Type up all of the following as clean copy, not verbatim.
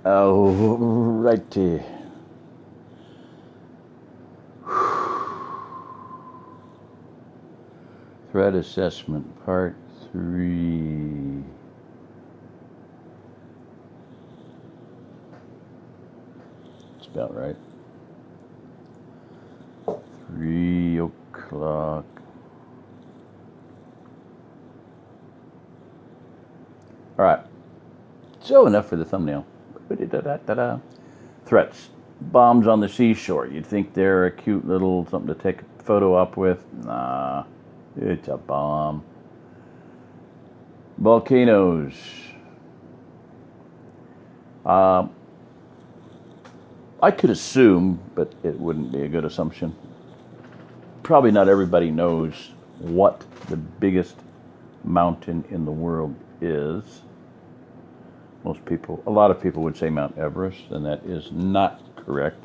Oh, righty. Threat assessment, part 3. That's about right. 3 o'clock. All right. So enough for the thumbnail. Threats. Bombs on the seashore. You'd think they're a cute little something to take a photo up with. Nah, it's a bomb. Volcanoes. I could assume, but it wouldn't be a good assumption. Probably not everybody knows what the biggest mountain in the world is. Most people, a lot of people would say Mount Everest, and that is not correct.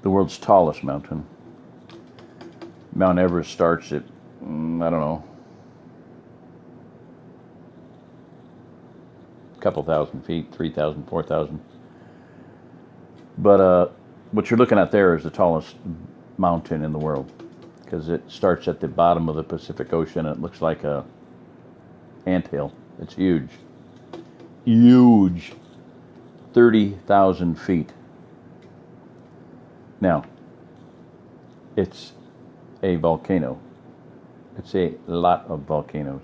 The world's tallest mountain. Mount Everest starts at, I don't know, a couple thousand feet, 3,000, 4,000. But what you're looking at there is the tallest mountain in the world, because it starts at the bottom of the Pacific Ocean. And it looks like a anthill. It's huge. Huge. 30,000 feet. Now, it's a volcano. It's a lot of volcanoes.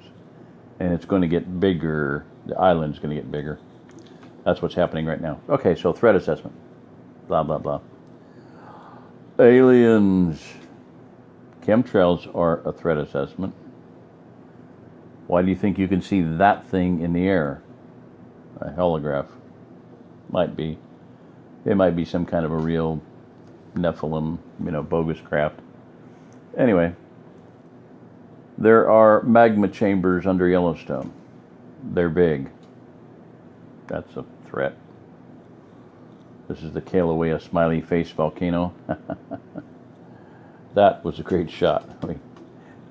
And it's going to get bigger. The island's going to get bigger. That's what's happening right now. Okay, so threat assessment. Blah, blah, blah. Aliens. Chemtrails are a threat assessment. Why do you think you can see that thing in the air? A holograph. Might be. It might be some kind of a real Nephilim, bogus craft. Anyway, there are magma chambers under Yellowstone. They're big. That's a threat. This is the Kilauea Smiley Face volcano. That was a great shot.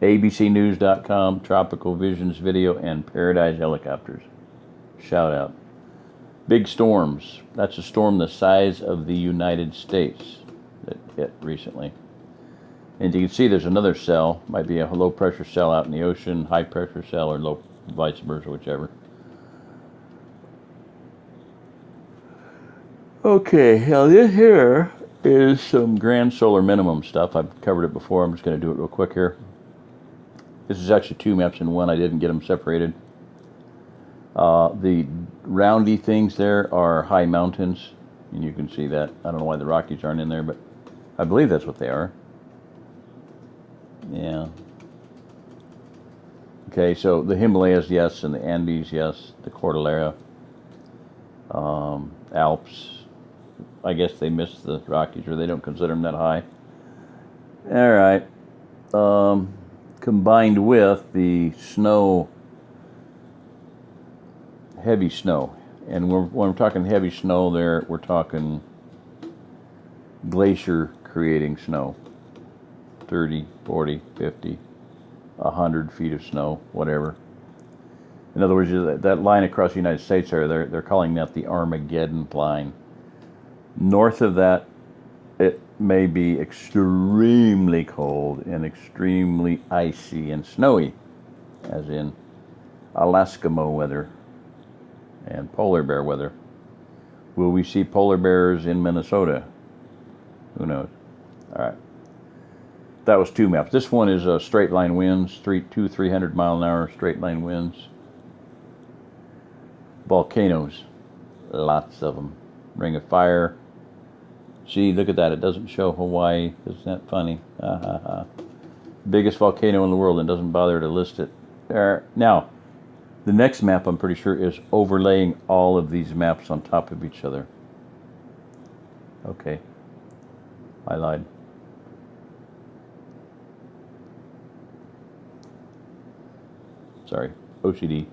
ABCnews.com, Tropical Visions Video, and Paradise Helicopters. Shout out. Big storms. That's a storm the size of the United States that hit recently. And you can see there's another cell. Might be a low pressure cell out in the ocean, high pressure cell, or low, vice versa, whichever. Okay, now this here is some grand solar minimum stuff. I've covered it before. I'm just going to do it real quick here. This is actually 2 maps in one. I didn't get them separated. The roundy things there are high mountains, and you can see that. I don't know why the Rockies aren't in there, but I believe that's what they are. Yeah. Okay, so the Himalayas, yes, and the Andes, yes. The Cordillera, Alps. I guess they missed the Rockies, or they don't consider them that high. All right. Combined with the snow, heavy snow. And when we're talking heavy snow there, we're talking glacier creating snow. 30, 40, 50, 100 feet of snow, whatever. In other words, that line across the United States there, they're calling that the Armageddon line. North of that, it may be extremely cold and extremely icy and snowy, as in Alaskamo weather and polar bear weather. Will we see polar bears in Minnesota? Who knows? All right. That was 2 maps. This one is straight line winds, 300 mile an hour straight line winds. Volcanoes, lots of them. Ring of Fire. See, look at that. It doesn't show Hawaii. Isn't that funny? Biggest volcano in the world, and doesn't bother to list it. Now, the next map, I'm pretty sure, is overlaying all of these maps on top of each other. Okay. I lied. Sorry. OCDC.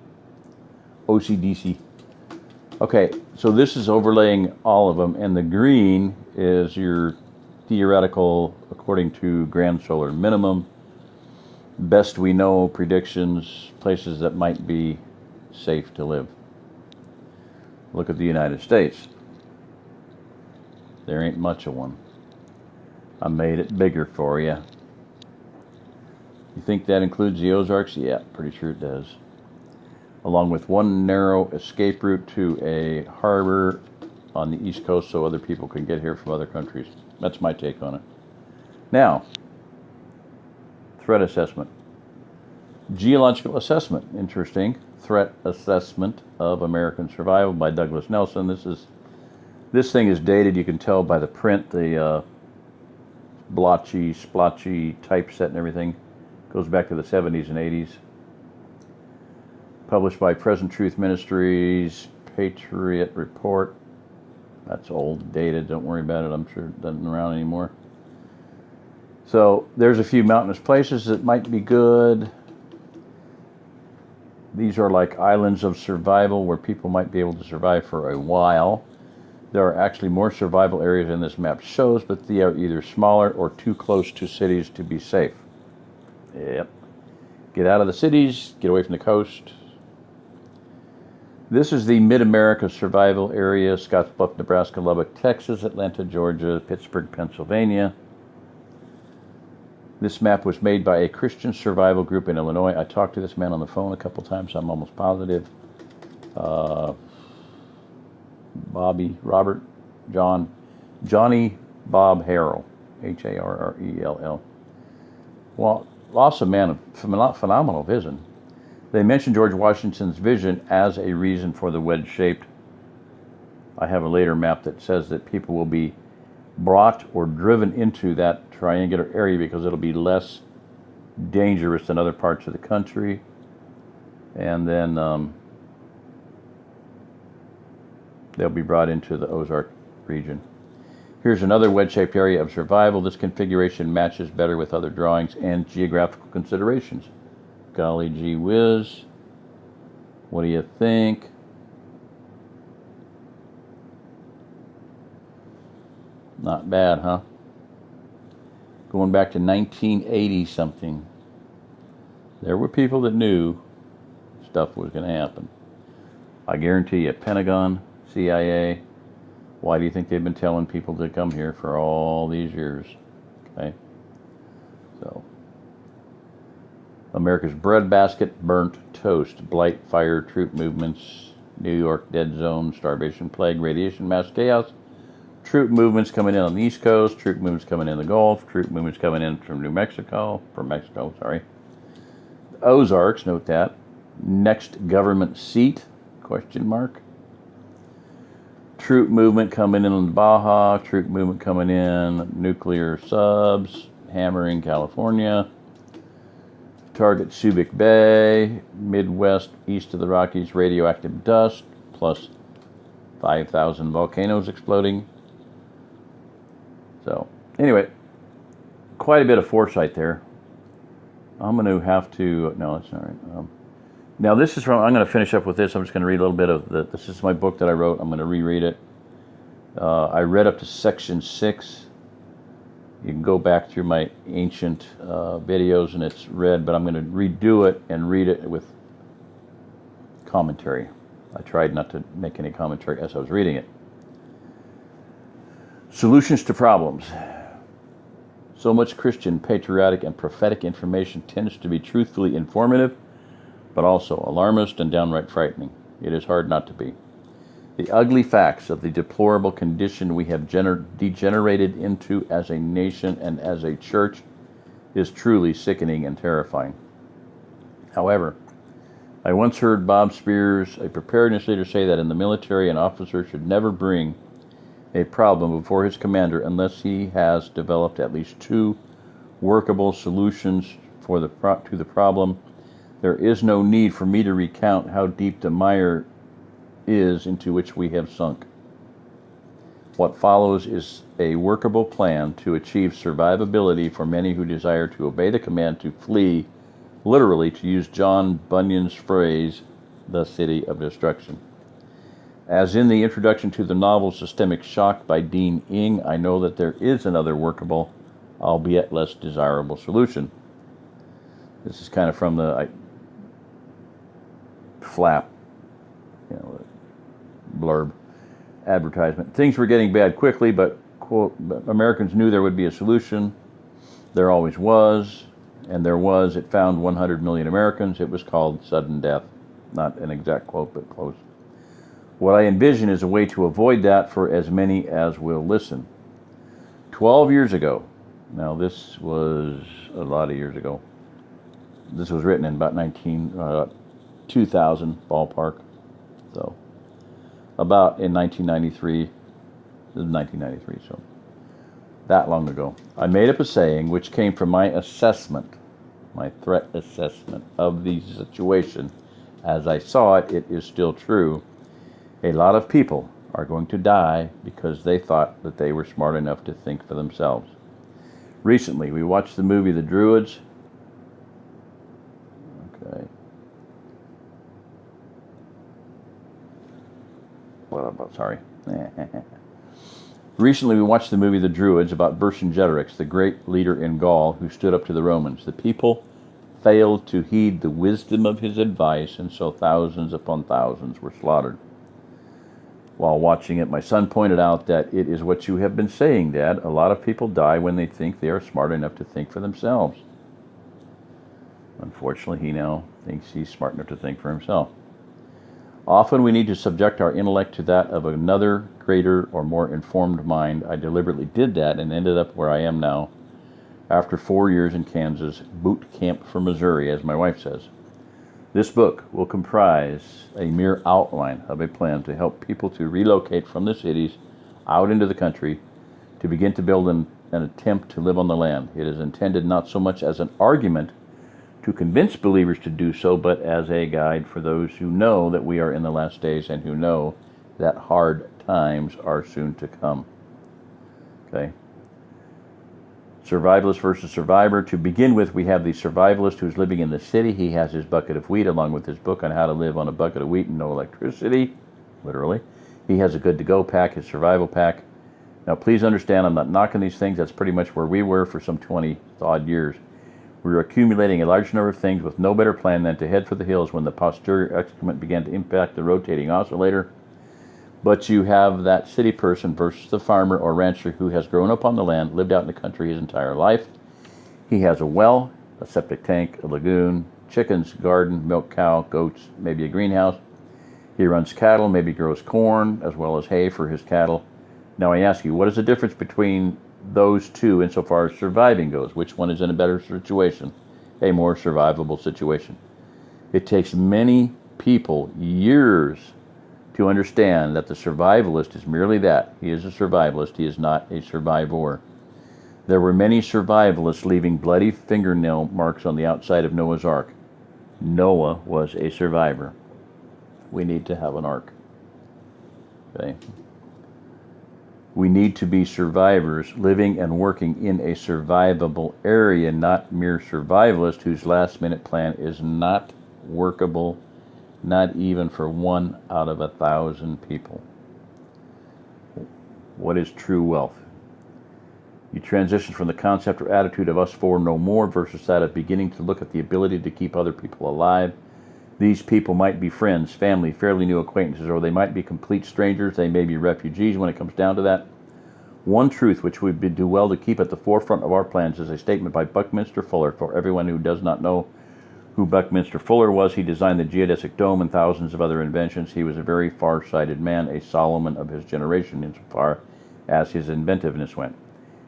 Okay, so this is overlaying all of them, and the green is your theoretical, according to grand solar minimum, best we know predictions, places that might be safe to live. Look at the United States. There ain't much of one. I made it bigger for you. You think that includes the Ozarks? Yeah, pretty sure it does. Along with one narrow escape route to a harbor on the East Coast so other people can get here from other countries. That's my take on it. Now, threat assessment. Geological assessment. Interesting. Threat assessment of American survival by Douglas Nelson. This thing is dated. You can tell by the print, the blotchy, splotchy typeset and everything. Goes back to the 70s and 80s. Published by Present Truth Ministries, Patriot Report. That's old, dated. Don't worry about it. I'm sure it doesn't around anymore. So there's a few mountainous places that might be good. These are like islands of survival where people might be able to survive for a while. There are actually more survival areas than this map shows, but they are either smaller or too close to cities to be safe. Yep. Get out of the cities, get away from the coast. This is the Mid-America survival area: Scottsbluff, Nebraska, Lubbock, Texas, Atlanta, Georgia, Pittsburgh, Pennsylvania. This map was made by a Christian survival group in Illinois. I talked to this man on the phone a couple times, I'm almost positive. Johnny Bob Harrell, Harrell. Well, awesome man of phenomenal vision. They mentioned George Washington's vision as a reason for the wedge-shaped. I have a later map that says that people will be brought or driven into that triangular area because it'll be less dangerous than other parts of the country. And then they'll be brought into the Ozark region. Here's another wedge-shaped area of survival. This configuration matches better with other drawings and geographical considerations. Golly gee whiz. What do you think? Not bad, huh? Going back to 1980 something. There were people that knew stuff was going to happen. I guarantee you, Pentagon, CIA, why do you think they've been telling people to come here for all these years? Okay? So, America's breadbasket, burnt toast, blight, fire, troop movements, New York dead zone, starvation, plague, radiation, mass chaos, troop movements coming in on the East Coast, troop movements coming in the Gulf, troop movements coming in from Mexico, Ozarks, note that. Next government seat, question mark. Troop movement coming in on Baja, troop movement coming in, nuclear subs, hammering California. Target Subic Bay, Midwest, east of the Rockies, radioactive dust, plus 5,000 volcanoes exploding. So, anyway, quite a bit of foresight there. I'm going to have to, no, that's not right. Now this is from, I'm going to finish up with this. I'm just going to read a little bit of this is my book that I wrote. I'm going to reread it. I read up to section 6. You can go back through my ancient videos and it's read, but I'm going to redo it and read it with commentary. I tried not to make any commentary as I was reading it. Solutions to problems. So much Christian, patriotic, and prophetic information tends to be truthfully informative, but also alarmist and downright frightening. It is hard not to be. The ugly facts of the deplorable condition we have degenerated into as a nation and as a church is truly sickening and terrifying. However, I once heard Bob Spears, a preparedness leader, say that in the military, an officer should never bring a problem before his commander unless he has developed at least 2 workable solutions to the problem. There is no need for me to recount how deep the mire is into which we have sunk. What follows is a workable plan to achieve survivability for many who desire to obey the command to flee, literally, to use John Bunyan's phrase, the city of destruction. As in the introduction to the novel Systemic Shock by Dean Ing, I know that there is another workable, albeit less desirable solution. This is kind of from the flap, blurb advertisement. Things were getting bad quickly, but quote, Americans knew there would be a solution. There always was, and there was. It found 100 million Americans. It was called sudden death. Not an exact quote, but close. What I envision is a way to avoid that for as many as will listen. 12 years ago, now this was a lot of years ago. This was written in about 2000 ballpark. So about in 1993, this is 1993, so that long ago. I made up a saying which came from my assessment, my threat assessment of the situation. As I saw it, it is still true. A lot of people are going to die because they thought that they were smart enough to think for themselves. Recently, we watched the movie The Druids. Okay. Sorry. Recently, we watched the movie The Druids about Vercingetorix, the great leader in Gaul who stood up to the Romans. The people failed to heed the wisdom of his advice, and so thousands upon thousands were slaughtered. While watching it, my son pointed out that it is what you have been saying, Dad. A lot of people die when they think they are smart enough to think for themselves. Unfortunately, he now thinks he's smart enough to think for himself. Often we need to subject our intellect to that of another greater or more informed mind. I deliberately did that and ended up where I am now, after 4 years in Kansas, boot camp for Missouri, as my wife says. This book will comprise a mere outline of a plan to help people to relocate from the cities out into the country to begin to build an attempt to live on the land. It is intended not so much as an argument to convince believers to do so, but as a guide for those who know that we are in the last days and who know that hard times are soon to come. Okay. Survivalist versus survivor. To begin with, we have the survivalist who's living in the city. He has his bucket of wheat along with his book on how to live on a bucket of wheat and no electricity, literally. He has a good-to-go pack, his survival pack. Now, please understand, I'm not knocking these things. That's pretty much where we were for some 20-odd years. We were accumulating a large number of things with no better plan than to head for the hills when the posterior excrement began to impact the rotating oscillator. But you have that city person versus the farmer or rancher who has grown up on the land, lived out in the country his entire life. He has a well, a septic tank, a lagoon, chickens, garden, milk cow, goats, maybe a greenhouse. He runs cattle, maybe grows corn, as well as hay for his cattle. Now I ask you, what is the difference between those two insofar as surviving goes? Which one is in a better situation, a more survivable situation? It takes many people years to understand that the survivalist is merely that. He is a survivalist. He is not a survivor. There were many survivalists leaving bloody fingernail marks on the outside of Noah's Ark. Noah was a survivor. We need to have an ark. Okay. We need to be survivors, living and working in a survivable area, not mere survivalists whose last-minute plan is not workable, not even for 1 out of 1,000 people. What is true wealth? You transition from the concept or attitude of us for no more versus that of beginning to look at the ability to keep other people alive. These people might be friends, family, fairly new acquaintances, or they might be complete strangers. They may be refugees when it comes down to that. One truth which we would do well to keep at the forefront of our plans is a statement by Buckminster Fuller. For everyone who does not know who Buckminster Fuller was, he designed the geodesic dome and thousands of other inventions. He was a very far-sighted man, a Solomon of his generation insofar as his inventiveness went.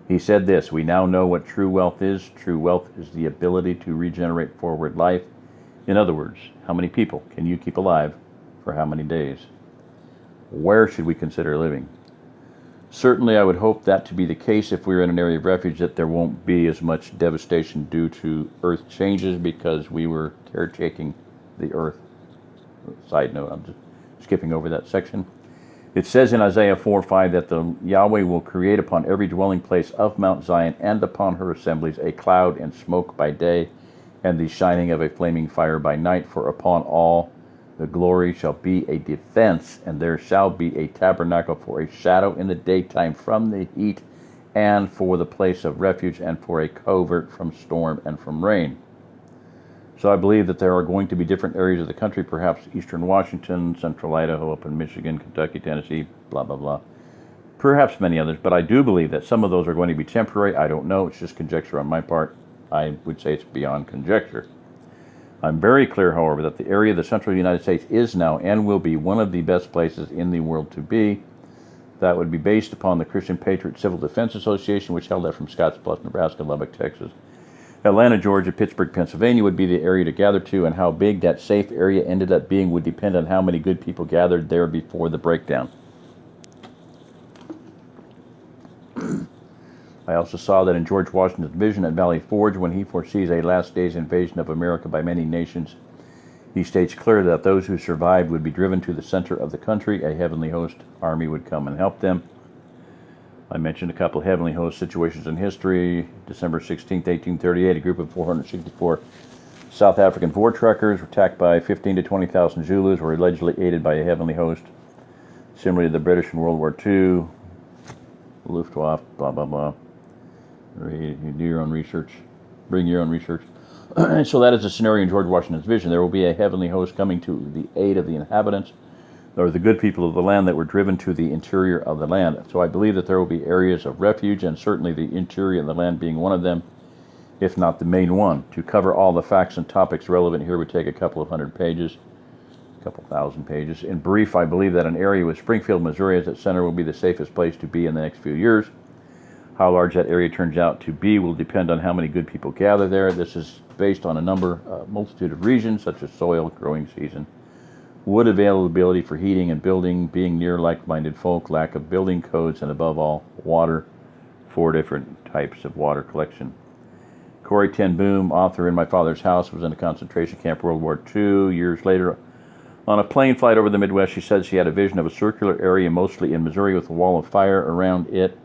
He said this: we now know what true wealth is. True wealth is the ability to regenerate forward life. In other words, how many people can you keep alive for how many days? Where should we consider living? Certainly, I would hope that to be the case if we're in an area of refuge, that there won't be as much devastation due to earth changes because we were caretaking the earth. Side note, I'm just skipping over that section. It says in Isaiah 4:5 that the Yahweh will create upon every dwelling place of Mount Zion and upon her assemblies a cloud and smoke by day, and the shining of a flaming fire by night, for upon all the glory shall be a defense, and there shall be a tabernacle for a shadow in the daytime from the heat, and for the place of refuge, and for a covert from storm and from rain. So I believe that there are going to be different areas of the country, perhaps eastern Washington, central Idaho, up in Michigan, Kentucky, Tennessee, blah, blah, blah, perhaps many others, but I do believe that some of those are going to be temporary. I don't know. It's just conjecture on my part. I would say it's beyond conjecture. I'm very clear, however, that the area of the central United States is now and will be one of the best places in the world to be. That would be based upon the Christian Patriot Civil Defense Association, which held that from Scottsbluff, Nebraska, Lubbock, Texas. Atlanta, Georgia, Pittsburgh, Pennsylvania would be the area to gather to, and how big that safe area ended up being would depend on how many good people gathered there before the breakdown. I also saw that in George Washington's vision at Valley Forge, when he foresees a last days invasion of America by many nations, he states clearly that those who survived would be driven to the center of the country. A heavenly host army would come and help them. I mentioned a couple of heavenly host situations in history. December 16, 1838, a group of 464 South African Voortrekkers were attacked by 15 to 20,000 Zulus, were allegedly aided by a heavenly host. Similarly to the British in World War II, Luftwaffe, blah, blah, blah. You do your own research. Bring your own research. So that is a scenario in George Washington's vision. There will be a heavenly host coming to the aid of the inhabitants, or the good people of the land that were driven to the interior of the land. So I believe that there will be areas of refuge, and certainly the interior of the land being one of them, if not the main one. To cover all the facts and topics relevant here would take a couple of hundred pages, a couple thousand pages. In brief, I believe that an area with Springfield, Missouri as its center will be the safest place to be in the next few years. How large that area turns out to be will depend on how many good people gather there. This is based on a multitude of reasons, such as soil, growing season, wood availability for heating and building, being near like-minded folk, lack of building codes, and above all, water. 4 different types of water collection. Corrie ten Boom, author In My Father's House, was in a concentration camp World War II. Years later, on a plane flight over the Midwest, she said she had a vision of a circular area, mostly in Missouri, with a wall of fire around it.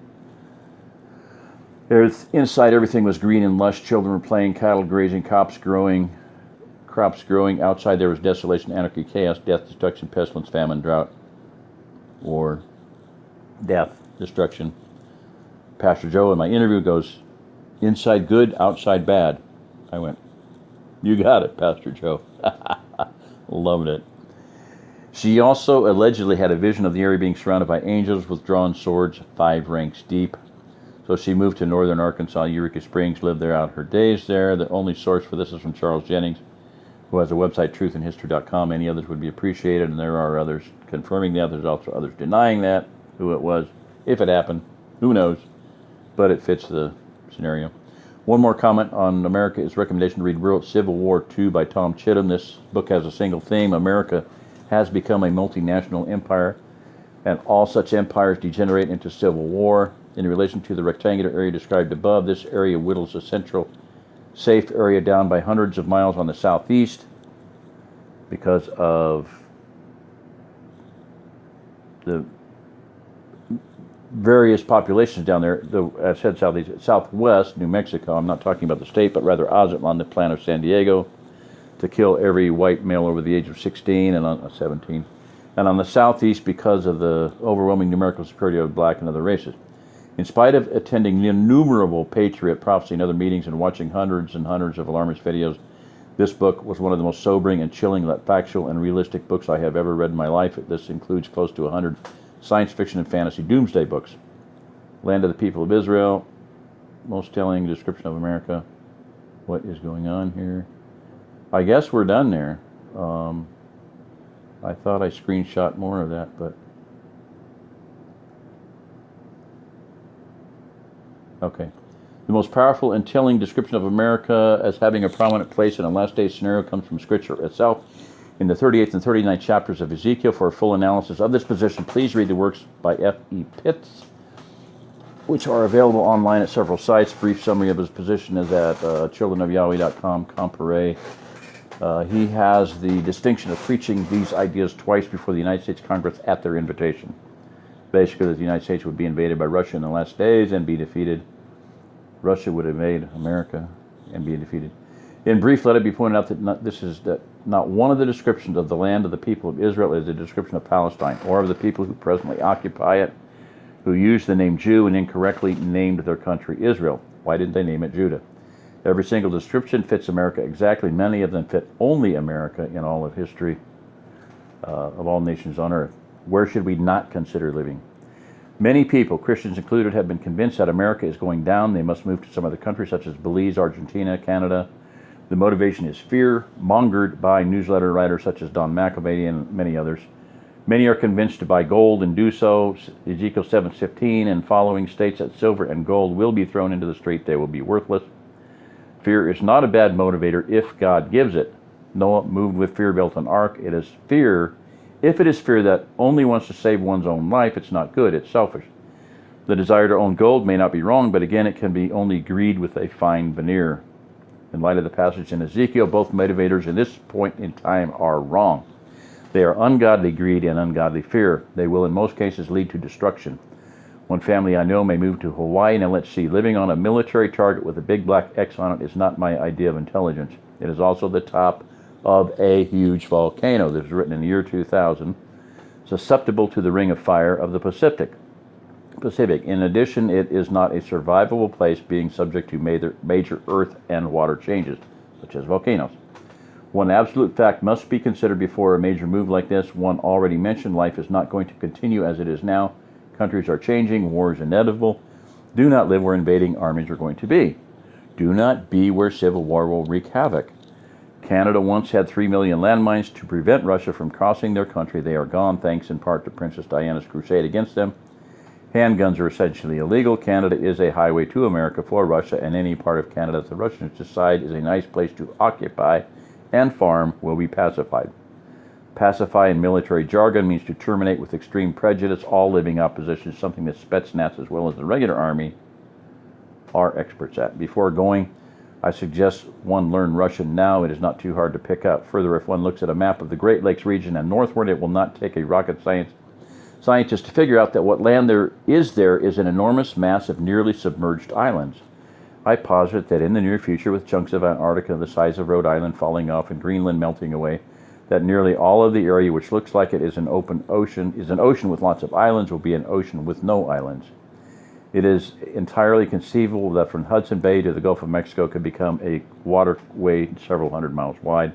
Inside, everything was green and lush. Children were playing, cattle grazing, crops growing. Outside, there was desolation, anarchy, chaos, death, destruction, pestilence, famine, drought, war, death, destruction. Pastor Joe in my interview goes, inside good, outside bad. I went, you got it, Pastor Joe. Loved it. She also allegedly had a vision of the area being surrounded by angels with drawn swords 5 ranks deep. So she moved to northern Arkansas, Eureka Springs, lived there out her days there. The only source for this is from Charles Jennings, who has a website, truthandhistory.com. Any others would be appreciated, and there are others confirming that. There's also others denying that, who it was, if it happened, who knows, but it fits the scenario. One more comment on America is recommendation to read World Civil War II by Tom Chittum. This book has a single theme: America has become a multinational empire, and all such empires degenerate into civil war. In relation to the rectangular area described above, this area whittles a central safe area down by hundreds of miles on the southeast because of the various populations down there. I said southeast, southwest New Mexico. I'm not talking about the state, but rather Azatlan, the plan of San Diego, to kill every white male over the age of 16 and on 17. And on the southeast, because of the overwhelming numerical superiority of black and other races. In spite of attending innumerable Patriot, Prophecy, and other meetings and watching hundreds and hundreds of alarmist videos, this book was one of the most sobering and chilling, factual, and realistic books I have ever read in my life. This includes close to 100 science fiction and fantasy doomsday books. Land of the People of Israel, most telling description of America. What is going on here? I guess we're done there. I thought I screenshot more of that, but... Okay. The most powerful and telling description of America as having a prominent place in a last day scenario comes from Scripture itself. In the 38th and 39th chapters of Ezekiel, for a full analysis of this position, please read the works by F.E. Pitts, which are available online at several sites. Brief summary of his position is at childrenofyahweh.com, Compare. He has the distinction of preaching these ideas twice before the United States Congress at their invitation. Basically, that the United States would be invaded by Russia in the last days and be defeated. Russia would invade America and be defeated. In brief, let it be pointed out that not one of the descriptions of the land of the people of Israel is a description of Palestine or of the people who presently occupy it, who used the name Jew and incorrectly named their country Israel. Why didn't they name it Judah? Every single description fits America exactly. Many of them fit only America in all of history of all nations on earth. Where should we not consider living? Many people, Christians included, have been convinced that America is going down. They must move to some other countries such as Belize, Argentina, Canada. The motivation is fear, mongered by newsletter writers such as Don McAvey and many others. Many are convinced to buy gold and do so. Ezekiel 7:15 and following states that silver and gold will be thrown into the street. They will be worthless. Fear is not a bad motivator if God gives it. Noah moved with fear, built an ark. It is fear. If it is fear that only wants to save one's own life, it's not good. It's selfish. The desire to own gold may not be wrong, but again, it can be only greed with a fine veneer. In light of the passage in Ezekiel, both motivators in this point in time are wrong. They are ungodly greed and ungodly fear. They will in most cases lead to destruction. One family I know may move to Hawaii. Now let's see, living on a military target with a big black X on it is not my idea of intelligence. It is also the top of a huge volcano. This was written in the year 2000. Susceptible to the ring of fire of the Pacific. In addition, it is not a survivable place, being subject to major earth and water changes, such as volcanoes. One absolute fact must be considered before a major move like this. One already mentioned, life is not going to continue as it is now. Countries are changing, war is inevitable. Do not live where invading armies are going to be. Do not be where civil war will wreak havoc. Canada once had 3 million landmines to prevent Russia from crossing their country. They are gone, thanks in part to Princess Diana's crusade against them. Handguns are essentially illegal. Canada is a highway to America for Russia, and any part of Canada that the Russians decide is a nice place to occupy and farm will be pacified. Pacify in military jargon means to terminate with extreme prejudice all living opposition, something that Spetsnaz as well as the regular army are experts at. Before going, I suggest one learn Russian now. It is not too hard to pick up. Further, if one looks at a map of the Great Lakes region and northward, it will not take a rocket scientist to figure out that what land there is an enormous mass of nearly submerged islands. I posit that in the near future, with chunks of Antarctica the size of Rhode Island falling off and Greenland melting away, that nearly all of the area which looks like it is an ocean with lots of islands will be an ocean with no islands. It is entirely conceivable that from Hudson Bay to the Gulf of Mexico could become a waterway several hundred miles wide.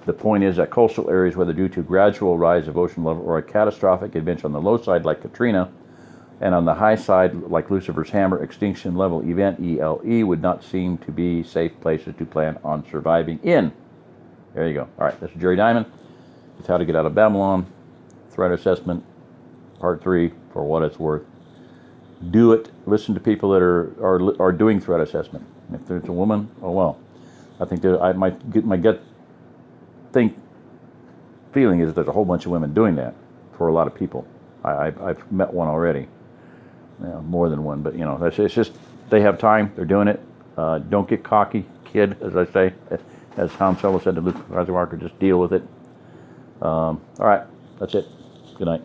The point is that coastal areas, whether due to gradual rise of ocean level or a catastrophic event on the low side like Katrina, and on the high side like Lucifer's Hammer extinction level event, ELE, would not seem to be safe places to plan on surviving in. There you go. All right, that's Jerry Diamond. It's How to Get Out of Babylon, Threat Assessment, Part 3, for what it's worth. Do it. Listen to people that are doing threat assessment. If there's a woman, oh well. I think my gut feeling is that there's a whole bunch of women doing that for a lot of people. I've met one already. More than one, but it's just they have time. They're doing it. Don't get cocky, kid, as I say. As Tom Solo said to Luke Skywalker, just deal with it. All right, that's it. Good night.